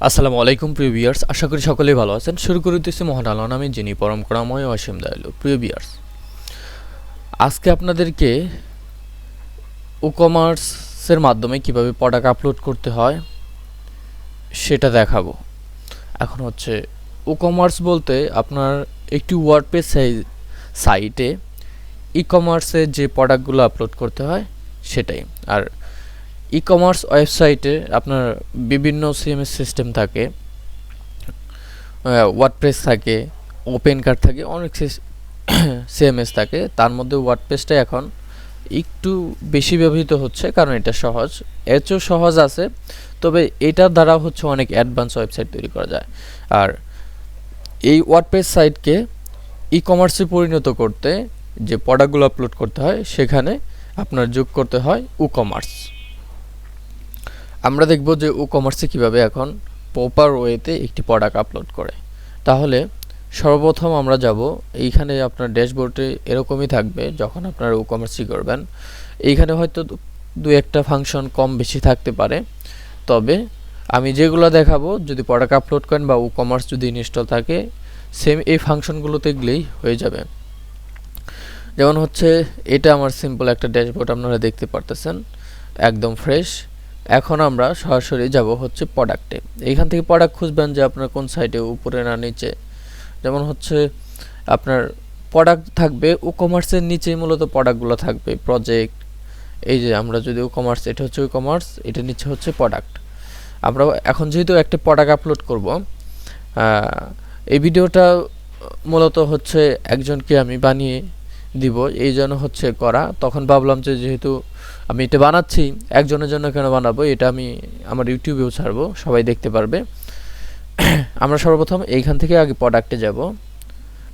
আসসালামু আলাইকুম প্রিয় ভিউয়ার্স, আশা করি সকলেই ভালো আছেন। শুরু করে দিচ্ছি মহান আল্লাহর নামে, যিনি পরম করুণাময় ও অসীম দয়ালু। প্রিয় ভিউয়ার্স, আজকে আপনাদেরকে ই-কমার্সের মাধ্যমে কিভাবে প্রোডাক্ট আপলোড করতে হয় সেটা দেখাবো। এখন হচ্ছে ই-কমার্স বলতে আপনার একটি ওয়ার্ডপ্রেস সাইটে ই-কমার্সে যে প্রোডাক্টগুলো আপলোড করতে হয় সেটাই। আর ই-কমার্স ওয়েবসাইটে আপনার বিভিন্ন সিএমএস সিস্টেম থাকে, ওয়ার্ডপ্রেস থাকে, ওপেন কার্ড থাকে, অনেক সিএমএস থাকে। তার মধ্যে ওয়ার্ডপ্রেসটা এখন একটু বেশি ব্যবহৃত হচ্ছে, কারণ এটা সহজ। এর চেয়েও সহজ আছে, তবে এটার দ্বারা হচ্ছে অনেক অ্যাডভান্স ওয়েবসাইট তৈরি করা যায়। আর এই ওয়ার্ডপ্রেস সাইটকে ই কমার্সে পরিণত করতে যে প্রোডাক্টগুলো আপলোড করতে হয় সেখানে আপনার যোগ করতে হয় ই-কমার্স। আমরা দেখব যে ই-কমার্সে কীভাবে এখন প্রপার ওয়েতে একটি প্রোডাক্ট আপলোড করে। তাহলে সর্বপ্রথম আমরা যাব, এইখানে আপনার ড্যাশবোর্ডে এরকমই থাকবে যখন আপনারা ই-কমার্সই করবেন। এইখানে হয়তো দু একটা ফাংশন কম বেশি থাকতে পারে, তবে আমি যেগুলো দেখাবো, যদি প্রোডাক্ট আপলোড করেন বা ই-কমার্স যদি ইনস্টল থাকে, সেম এই ফাংশনগুলোতে গেলেই হয়ে যাবে। যেমন হচ্ছে এটা আমার সিম্পল একটা ড্যাশবোর্ড, আপনারা দেখতে পারতেছেন, একদম ফ্রেশ। এখন আমরা সরাসরি যাব হচ্ছে প্রোডাক্টে। এইখান থেকে প্রোডাক্ট খুঁজবেন যে আপনার কোন সাইটে, উপরে না নিচে। যেমন হচ্ছে আপনার প্রোডাক্ট থাকবে ই-কমার্সের নিচেই মূলত প্রোডাক্টগুলো থাকবে, প্রজেক্ট। এই যে আমরা যদি ই-কমার্স, এটা হচ্ছে ই-কমার্স, এটা নিচে হচ্ছে প্রোডাক্ট। আমরা এখন যেহেতু একটা প্রোডাক্ট আপলোড করব, এই ভিডিওটা মূলত হচ্ছে একজনকে আমি বানিয়ে দিব, এই জন্য হচ্ছে করা। তখন ভাবলাম যে যেহেতু আমি এটা বানাচ্ছি, একজনের জন্য কেন বানাবো, এটা আমি আমার ইউটিউবেও ছাড়বো, সবাই দেখতে পারবে। আমরা সর্বপ্রথম এইখান থেকে আগে প্রোডাক্টে যাব।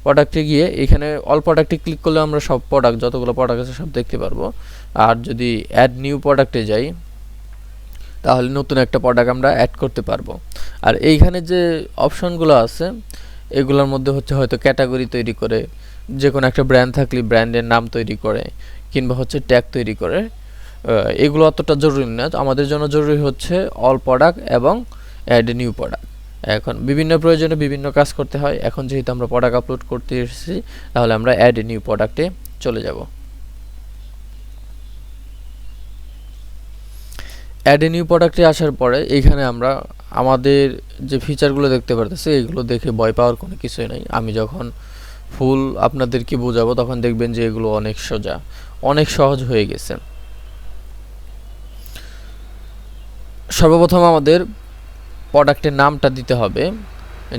প্রোডাক্টে গিয়ে এখানে অল প্রোডাক্টে ক্লিক করলে আমরা সব প্রোডাক্ট, যতগুলো প্রোডাক্ট আছে সব দেখতে পারবো। আর যদি অ্যাড নিউ প্রোডাক্টে যাই, তাহলে নতুন একটা প্রোডাক্ট আমরা অ্যাড করতে পারবো। আর এইখানে যে অপশনগুলো আছে, এগুলোর মধ্যে হচ্ছে হয়তো ক্যাটাগরি তৈরি করে, যে কোনো একটা ব্র্যান্ড থাকলে ব্র্যান্ডের নাম তৈরি করে, কিংবা হচ্ছে ট্যাগ তৈরি করে। এগুলো অতটা জরুরি না, আমাদের জন্য জরুরি হচ্ছে অল প্রোডাক্ট এবং অ্যাড নিউ প্রোডাক্ট। এখন বিভিন্ন প্রয়োজনে বিভিন্ন কাজ করতে হয়। এখন যেহেতু আমরা প্রোডাক্ট আপলোড করতে এসেছি, তাহলে আমরা অ্যাড নিউ প্রোডাক্টে চলে যাব। অ্যাড নিউ প্রোডাক্টে আসার পরে এইখানে আমরা আমাদের যে ফিচারগুলো দেখতে পারতেছি, এগুলো দেখে ভয় পাওয়ার কোনো কিছুই নাই। আমি যখন ফুল আপনাদেরকে বোঝাবো তখন দেখবেন যে এগুলো অনেক সোজা, অনেক সহজ হয়ে গেছে। সর্বপ্রথম আমাদের প্রোডাক্টের নামটা দিতে হবে,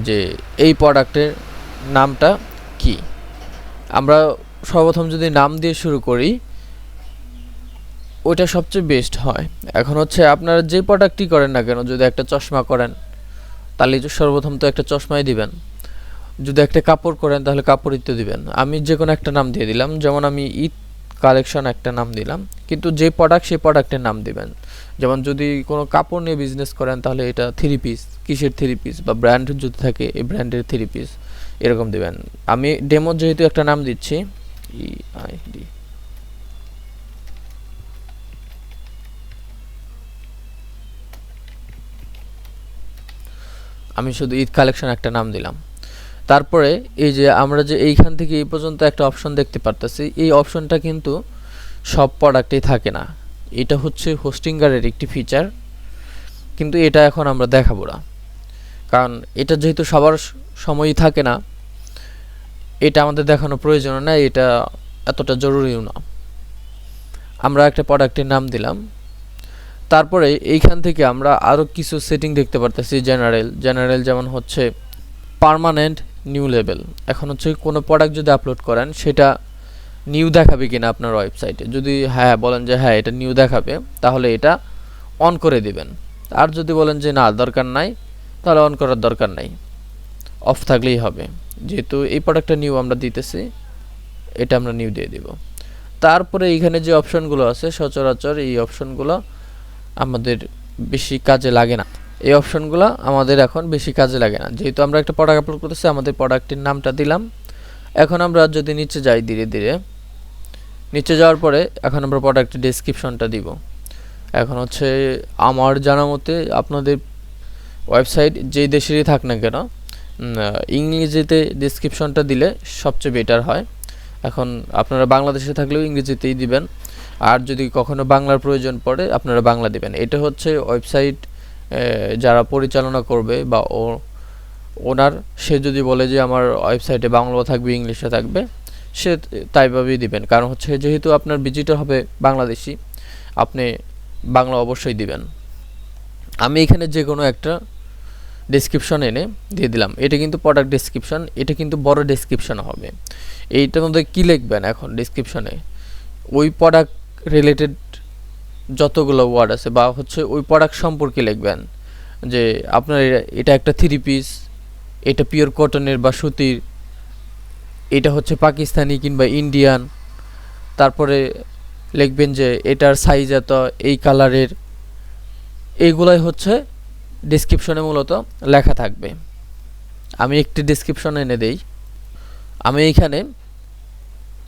যে এই প্রোডাক্টের নামটা কি। আমরা সর্বপ্রথম যদি নাম দিয়ে শুরু করি, ওইটা সবচেয়ে বেস্ট হয়। এখন হচ্ছে আপনারা যে প্রোডাক্টই করেন না কেন, যদি একটা চশমা করেন তাহলে সর্বপ্রথম তো একটা চশমাই দিবেন, যদি একটা কাপড় করেন তাহলে কাপড়ই তো দিবেন। আমি যে কোনো একটা নাম দিয়ে দিলাম, যেমন আমি ঈদ কালেকশন একটা নাম দিলাম, কিন্তু যে প্রোডাক্ট সেই প্রোডাক্টের নাম দিবেন। যেমন যদি কোনো কাপড় নিয়ে বিজনেস করেন তাহলে এটা 3 পিস, কিসের 3 পিস, বা ব্র্যান্ড যদি থাকে এই ব্র্যান্ডের 3 পিস, এরকম দিবেন। আমি ডেমো যেহেতু একটা নাম দিচ্ছি, EID, আমি শুধু ঈদ কালেকশন একটা নাম দিলাম। তারপরে এই যে আমরা যে এইখান থেকে এই পর্যন্ত একটা অপশন দেখতে পারতেছি, এই অপশনটা কিন্তু সব প্রোডাক্টেই থাকে না। এটা হচ্ছে হোস্টিংগারের একটি ফিচার, কিন্তু এটা এখন আমরা দেখাবো না, কারণ এটা যেহেতু সবার সময়ই থাকে না, এটা আমাদের দেখানো প্রয়োজন না, এটা এতটা জরুরিও না। আমরা একটা প্রোডাক্টের নাম দিলাম। তারপরে এইখান থেকে আমরা আরও কিছু সেটিং দেখতে পারতেছি। জেনারেল যেমন হচ্ছে পার্মানেন্ট নিউ লেভেল। এখন হচ্ছে কোনো প্রোডাক্ট যদি আপলোড করেন, সেটা নিউ দেখাবে কিনা আপনার ওয়েবসাইটে। যদি হ্যাঁ বলেন যে হ্যাঁ এটা নিউ দেখাবে, তাহলে এটা অন করে দিবেন। আর যদি বলেন যে না দরকার নাই, তাহলে অন করার দরকার নাই, অফ থাকলেই হবে। যেহেতু এই প্রোডাক্টটা নিউ আমরা দিতেছি, এটা আমরা নিউ দিয়ে দিব। তারপরে এইখানে যে অপশনগুলো আছে, সচরাচর এই অপশনগুলো আমাদের বেশি কাজে লাগে না। এই অপশনগুলো আমাদের এখন বেশি কাজে লাগে না, যেহেতু আমরা একটা প্রোডাক্ট আপলোড করতেছি, আমাদের প্রোডাক্টের নামটা দিলাম। এখন আমরা যদি নিচে যাই, ধীরে ধীরে নিচে যাওয়ার পরে এখন আমরা প্রোডাক্টের ডেসক্রিপশনটা দিব। এখন হচ্ছে আমার জানা মতে আপনাদের ওয়েবসাইট যেই দেশেরই থাক না কেন ইংরেজিতে ডেসক্রিপশনটা দিলে সবচেয়ে বেটার হয়। এখন আপনারা বাংলাদেশে থাকলেও ইংরেজিতেই দিবেন, আর যদি কখনো বাংলার প্রয়োজন পড়ে আপনারা বাংলা দিবেন। এটা হচ্ছে ওয়েবসাইট যারা পরিচালনা করবে বা ওনার, সে যদি বলে যে আমার ওয়েবসাইটে বাংলা থাকবে ইংলিশে থাকবে, সে তাইভাবেই দিবেন। কারণ হচ্ছে যেহেতু আপনার ভিজিটর হবে বাংলাদেশি, আপনি বাংলা অবশ্যই দিবেন। আমি এখানে যে কোনো একটা ডেসক্রিপশন এনে দিয়ে দিলাম। এটা কিন্তু প্রোডাক্ট ডেসক্রিপশন, এটা কিন্তু বড় ডেসক্রিপশন হবে। এইটার মধ্যে কী লিখবেন এখন ডেসক্রিপশনে? ওই প্রোডাক্ট রিলেটেড যতগুলো ওয়ার্ড আছে বা হচ্ছে ওই প্রোডাক্ট সম্পর্কে লিখবেন, যে আপনার এটা একটা 3 পিস, এটা পিওর কটনের বা সুতির, এটা হচ্ছে পাকিস্তানি কিংবা ইন্ডিয়ান। তারপরে লিখবেন যে এটার সাইজ এত, এই কালারের। এইগুলাই হচ্ছে ডেসক্রিপশনে মূলত লেখা থাকবে। আমি একটি ডেসক্রিপশন এনে দেই। আমি এইখানে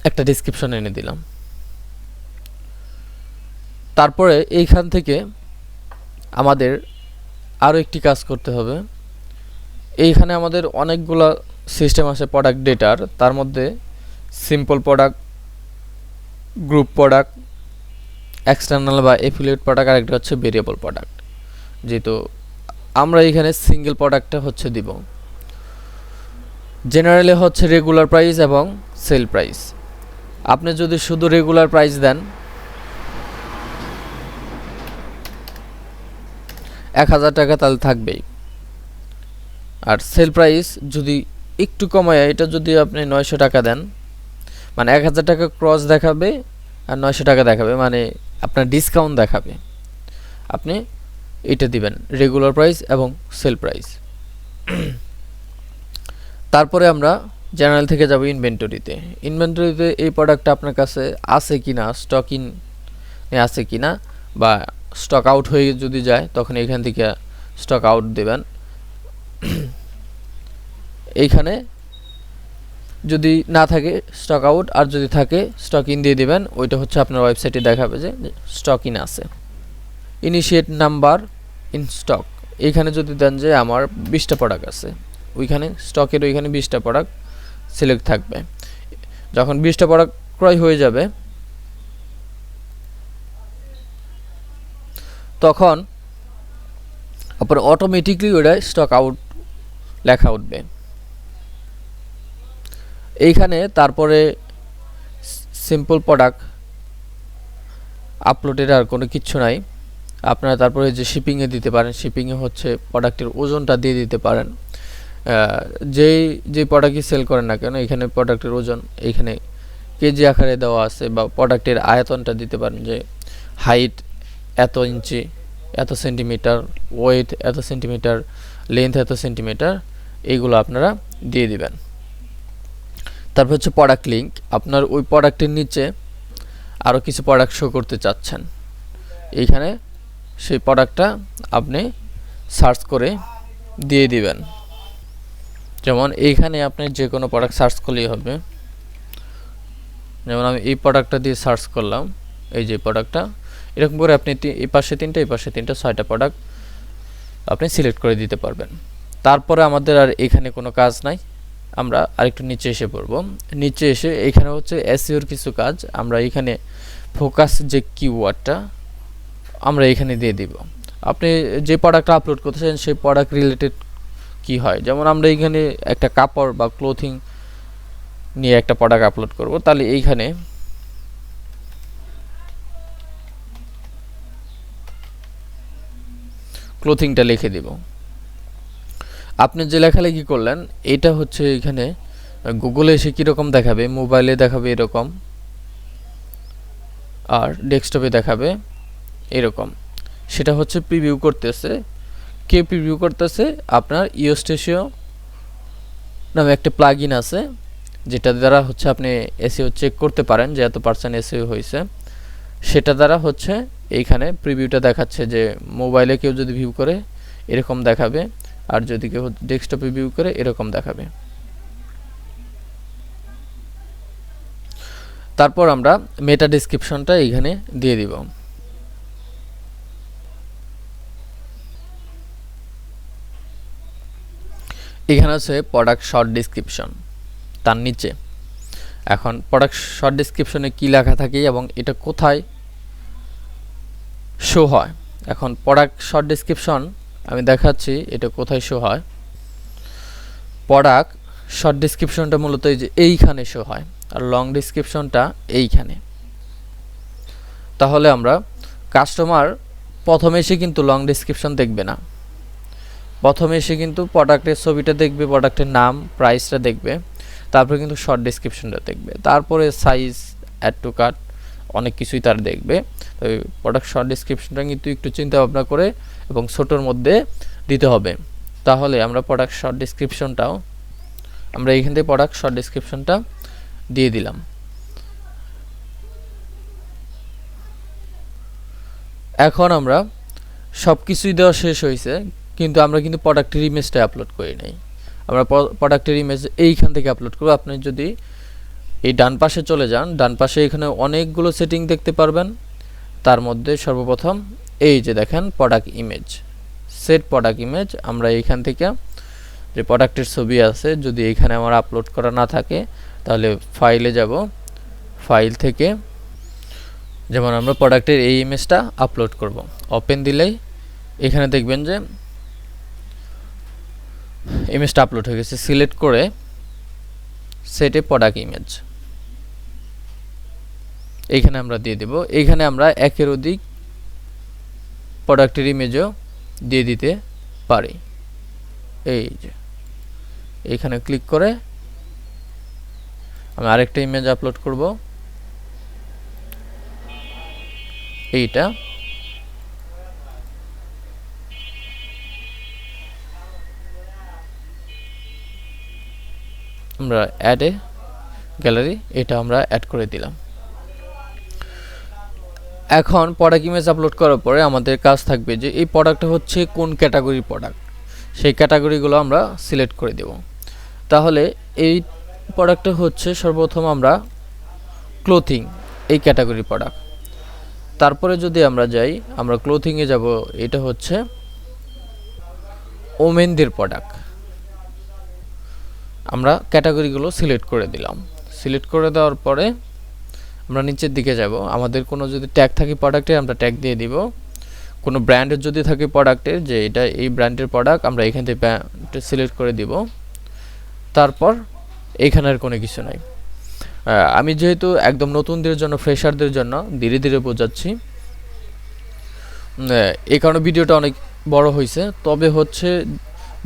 একটা ডেসক্রিপশন এনে দিলাম। তারপরে এইখান থেকে আমাদের আরও একটি কাজ করতে হবে। এইখানে আমাদের অনেকগুলো সিস্টেম আছে প্রোডাক্ট ডেটার। তার মধ্যে simple product, group product, external বা এফিলিয়েট প্রোডাক্ট, আর একটা হচ্ছে ভেরিয়েবল প্রোডাক্ট। যেহেতু আমরা এখানে সিঙ্গেল প্রোডাক্টটা হচ্ছে দিব। জেনারেলি হচ্ছে রেগুলার প্রাইস এবং সেল প্রাইস। আপনি যদি শুধু রেগুলার প্রাইস দেন 1000 টাকা, তাহলে থাকবেই। আর সেল প্রাইস যদি একটু কমায়, এটা যদি আপনি 900 টাকা দেন, মানে 1000 টাকা ক্রস দেখাবে আর 900 টাকা দেখাবে, মানে আপনার ডিসকাউন্ট দেখাবে। আপনি এটা দিবেন, রেগুলার প্রাইস এবং সেল প্রাইস। তারপরে আমরা জেনারেল থেকে যাব ইনভেন্টরিতে। ইনভেন্টরিতে এই প্রোডাক্টটা আপনার কাছে আছে কিনা, স্টক ইন আছে কিনা, বা স্টক আউট হয়ে যদি যায় তখন এখান থেকে স্টক আউট দেবেন। এইখানে যদি না থাকে স্টক আউট, আর যদি থাকে স্টক ইন দিয়ে দিবেন। ওইটা হচ্ছে আপনার ওয়েবসাইটে দেখাবে যে স্টক ইন আছে। ইনিশিয়েট নাম্বার ইন স্টক, এইখানে যদি দেন যে আমার 20টা প্রোডাক্ট আছে, ওইখানে স্টকের ওইখানে 20টা প্রোডাক্ট সিলেক্ট থাকবে। যখন 20টা প্রোডাক্ট ক্রয় হয়ে যাবে তখন আপনার অটোমেটিকলি ওটা স্টক আউট লেখা উঠবে এইখানে। তারপরে সিম্পল প্রোডাক্ট আপলোডের আর কোনো কিছু নাই। আপনারা তারপরে যে শিপিংয়ে দিতে পারেন, শিপিংয়ে হচ্ছে প্রোডাক্টের ওজনটা দিয়ে দিতে পারেন। যে প্রোডাক্টই সেল করেন না কেন, এখানে প্রোডাক্টের ওজন এইখানে কেজি আকারে দেওয়া আছে, বা প্রোডাক্টের আয়তনটা দিতে পারেন, যে হাইট এত ইঞ্চি, এত সেন্টিমিটার, ওয়েট এত সেন্টিমিটার, লেন্থ এত সেন্টিমিটার, এইগুলো আপনারা দিয়ে দিবেন। তারপর হচ্ছে প্রোডাক্ট লিঙ্ক, আপনার ওই প্রোডাক্টের নিচে আরও কিছু প্রোডাক্ট শো করতে চাচ্ছেন, এইখানে সেই প্রোডাক্টটা আপনি সার্চ করে দিয়ে দিবেন। যেমন এইখানে আপনি যে কোনো প্রোডাক্ট সার্চ করলেই হবে। যেমন আমি এই প্রোডাক্টটা দিয়ে সার্চ করলাম, এই যে প্রোডাক্টটা, এরকম করে আপনি এই পাশে 3টা, এই পাশে 3টা, 6টা প্রোডাক্ট আপনি সিলেক্ট করে দিতে পারবেন। তারপরে আমাদের আর এখানে কোনো কাজ নাই, আমরা আরেকটু নিচে এসে পড়ব। নিচে এসে এখানে হচ্ছে এসইওর কিছু কাজ। আমরা এখানে ফোকাস যে কিওয়ার্ডটা আমরা এখানে দিয়ে দিব। আপনি যে প্রোডাক্টটা আপলোড করতেছেন সেই প্রোডাক্ট রিলেটেড কি হয়, যেমন আমরা এখানে একটা কাপড় বা ক্লোথিং নিয়ে একটা প্রোডাক্ট আপলোড করব, তাহলে এইখানে ক্লোথিংটা লিখে দিব। আপনি যে লেখালেখি করলেন এটা হচ্ছে এখানে গুগলে এসে কীরকম দেখাবে, মোবাইলে দেখাবে এরকম, আর ডেস্কটপে দেখাবে এরকম। সেটা হচ্ছে প্রিভিউ করতেছে। কে প্রিভিউ করতেছে? আপনার ইওস্টেশিও নামে একটা প্লাগইন আছে, যেটা দ্বারা হচ্ছে আপনি এসইও চেক করতে পারেন যে এত % এসইও হয়েছে। সেটা দ্বারা হচ্ছে এইখানে প্রিভিউটা দেখাচ্ছে, যে মোবাইলে কেউ যদি ভিউ করে এরকম দেখাবে, আর যদি কেউ ডেস্কটপে ভিউ করে এরকম দেখাবে। তারপর আমরা মেটা ডেসক্রিপশনটা এইখানে দিয়ে দিব। এখানে আছে প্রোডাক্ট শর্ট ডেসক্রিপশন, তার নিচে এখন প্রোডাক্ট শর্ট ডেসক্রিপশনে কি লেখা থাকে এবং এটা কোথায় শো হয়। এখন প্রোডাক্ট শর্ট ডেসক্রিপশন আমি দেখাচ্ছি এটা কোথায় শো হয়। প্রোডাক্ট শর্ট ডেসক্রিপশনটা মূলত এই যে এইখানে শো হয়, আর লং ডেসক্রিপশনটা এইখানে। তাহলে আমরা কাস্টমার প্রথমে এসে কিন্তু লং ডেসক্রিপশন দেখবে না, প্রথমে এসে কিন্তু প্রোডাক্টের ছবিটা দেখবে, প্রোডাক্টের নাম, প্রাইসটা দেখবে, তারপরে কিন্তু শর্ট ডেসক্রিপশনটা দেখবে, তারপরে সাইজ, অ্যাড টু কার্ট, অনেক কিছুই তার দেখবে। তো প্রোডাক্ট শর্ট ডেসক্রিপশনটা কিন্তু একটু চিন্তা ভাবনা করে এবং ছোটোর মধ্যে দিতে হবে। তাহলে আমরা প্রোডাক্ট শর্ট ডেসক্রিপশনটাও আমরা এইখান থেকে প্রোডাক্ট শর্ট ডেসক্রিপশনটা দিয়ে দিলাম। এখন আমরা সব কিছুই দেওয়া শেষ হয়েছে, কিন্তু আমরা কিন্তু প্রোডাক্টের ইমেজটা আপলোড করি নাই। আমরা প্রোডাক্টের ইমেজ এইখান থেকে আপলোড করব। আপনি যদি এই ডান পাশে চলে যান, ডান পাশে এখানে অনেকগুলো সেটিং দেখতে পারবেন। তার মধ্যে সর্বপ্রথম এই যে দেখেন product image, set product image. আমরা এইখান থেকে যে প্রোডাক্টের ছবি আছে, যদি এইখানে আমার আপলোড করা না থাকে তাহলে ফাইলে যাব, ফাইল থেকে যেমন আমরা প্রোডাক্টের এই ইমেজটা আপলোড করব। ওপেন দিলেই এখানে দেখবেন যে ইমেজটা আপলোড হয়ে গেছে। সিলেক্ট করে সেটে প্রোডাক্ট ইমেজ এইখানে আমরা দিয়ে দেব। এইখানে আমরা একের অধিক প্রোডাক্টের ইমেজও দিয়ে দিতে পারি। এই যে এইখানে ক্লিক করে আমি আরেকটা ইমেজ আপলোড করব, এইটা। আমরা অ্যাড এ গ্যালারি, এটা আমরা অ্যাড করে দিলাম। এখন প্রোডাক্ট ইমেজ আপলোড করার পরে আমাদের কাজ থাকবে যে এই প্রোডাক্টটা হচ্ছে কোন ক্যাটাগরির প্রোডাক্ট, সেই ক্যাটাগরিগুলো আমরা সিলেক্ট করে দেব। তাহলে এই প্রোডাক্টটা হচ্ছে সর্বপ্রথম আমরা ক্লোথিং, এই ক্যাটাগরির প্রোডাক্ট। তারপরে যদি আমরা যাই, আমরা ক্লোথিংয়ে যাব, এটা হচ্ছে ওমেনদের প্রোডাক্ট। আমরা ক্যাটাগরিগুলো সিলেক্ট করে দিলাম। সিলেক্ট করে দেওয়ার পরে আমরা নিচের দিকে যাব। আমাদের কোনো যদি ট্যাগ থাকে প্রোডাক্টে, আমরা ট্যাগ দিয়ে দিব। কোনো ব্র্যান্ডের যদি থাকে প্রোডাক্টের, যে এটা এই ব্র্যান্ডের প্রোডাক্ট, আমরা এখান থেকে ব্র্যান্ড সিলেক্ট করে দিব। তারপর এখানে আর কোনো কিছু নাই। আমি যেহেতু একদম নতুনদের জন্য, ফ্রেশারদের জন্য ধীরে ধীরে বোঝাচ্ছি, এই কারণে ভিডিওটা অনেক বড় হয়েছে। তবে হচ্ছে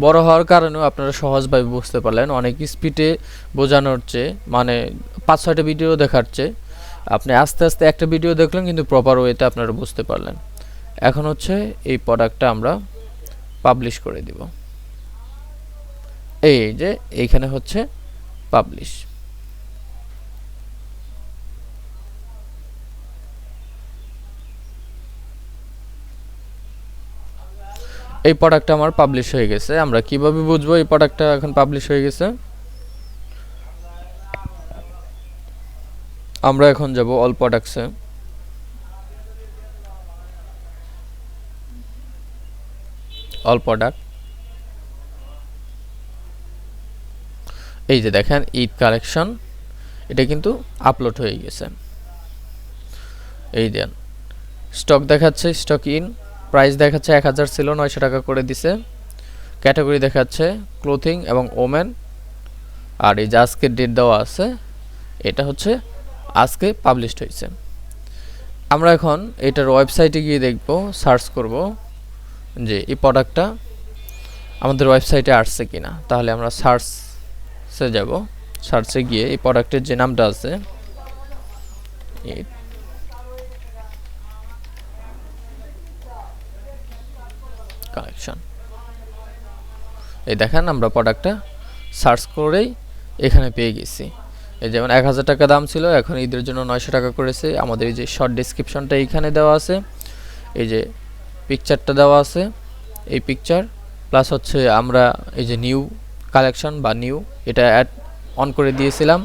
বড় হওয়ার কারণেও আপনারা সহজভাবে বুঝতে পারলেন। অনেক স্পিডে বোঝানোর চেয়ে, মানে 5-6টা ভিডিও দেখাচ্ছে, আপনি আস্তে আস্তে একটা ভিডিও দেখলেন কিন্তু প্রপার ওয়েতে আপনারা বুঝতে পারলেন। এখন হচ্ছে এই প্রোডাক্টটা আমরা পাবলিশ করে দিব। এই যে এইখানে হচ্ছে পাবলিশ। এই প্রোডাক্টটা আমার পাবলিশ হয়ে গেছে। আমরা কিভাবে বুঝবো এই প্রোডাক্টটা এখন পাবলিশ হয়ে গেছে? আমরা এখন যাব অল প্রোডাক্টসে। অল প্রোডাক্ট, এই যে দেখেন ঈদ কালেকশন, এটা কিন্তু আপলোড হয়ে গেছে। এই দেন স্টক দেখাচ্ছে, স্টক ইন, প্রাইস দেখাচ্ছে 1000 ছিল, 900 টাকা করে দিছে। ক্যাটাগরি দেখাচ্ছে ক্লোথিং এবং ওমেন, আর এই যে আজকের ডেট দেওয়া আছে, এটা হচ্ছে আজকে পাবলিশড হয়েছে। আমরা এখন এটার ওয়েবসাইটে গিয়ে দেখব, সার্চ করব যে এই প্রোডাক্টটা আমাদের ওয়েবসাইটে আসছে কিনা। তাহলে আমরা সার্চে যাব, সার্চে গিয়ে এই প্রোডাক্টের যে নামটা আছে, কালেকশন, এই দেখেন আমরা প্রোডাক্টটা সার্চ করেই এখানে পেয়ে গেছি। এই যেমন 1000 টাকা দাম ছিল, এখন ঈদের জন্য 900 টাকা করেছে। আমাদের এই যে শর্ট ডেসক্রিপশনটা এইখানে দেওয়া আছে, এই যে পিকচারটা দেওয়া আছে, এই পিকচার প্লাস হচ্ছে আমরা এই যে নিউ কালেকশন বা নিউ, এটা অ্যাড অন করে দিয়েছিলাম।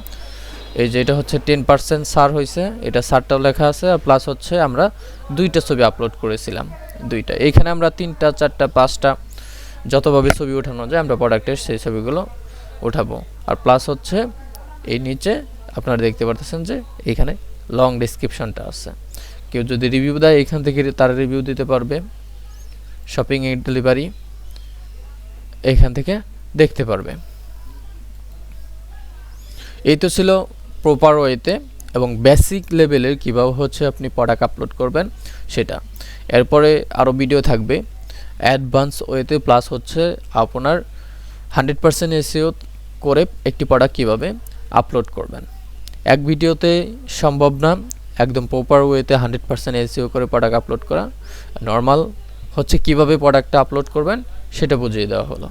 এই যে এটা হচ্ছে 10% ছাড় হয়েছে, এটা ছাড়টাও লেখা আছে। আর প্লাস হচ্ছে আমরা 2টা ছবি আপলোড করেছিলাম, 2টা। এইখানে আমরা 3টা 4টা 5টা যতভাবে ছবি ওঠানো যায় আমরা প্রোডাক্টের সেই ছবিগুলো উঠাবো। আর প্লাস হচ্ছে এই নিচে আপনারা দেখতে পারতেছেন যে এইখানে লং ডেসক্রিপশনটা আছে, কেউ যদি রিভিউ দেয় এখান থেকে তারা রিভিউ দিতে পারবে, শপিং এন্ড ডেলিভারি এখান থেকে দেখতে পারবে। এই তো ছিল প্রপার ওয়েতে এবং বেসিক লেভেলের কীভাবে হচ্ছে আপনি প্রোডাক্ট আপলোড করবেন সেটা। এরপরে আরও ভিডিও থাকবে অ্যাডভান্স ওয়েতে, প্লাস হচ্ছে আপনার 100% এসইও করে একটি প্রোডাক্ট কীভাবে আপলোড করবেন। এক ভিডিওতে সম্ভব না একদম প্রপার ওয়েতে 100% এসইও করে প্রোডাক্ট আপলোড করা। নর্মাল হচ্ছে কিভাবে প্রোডাক্টটা আপলোড করবেন সেটা বুঝিয়ে দেওয়া হলো।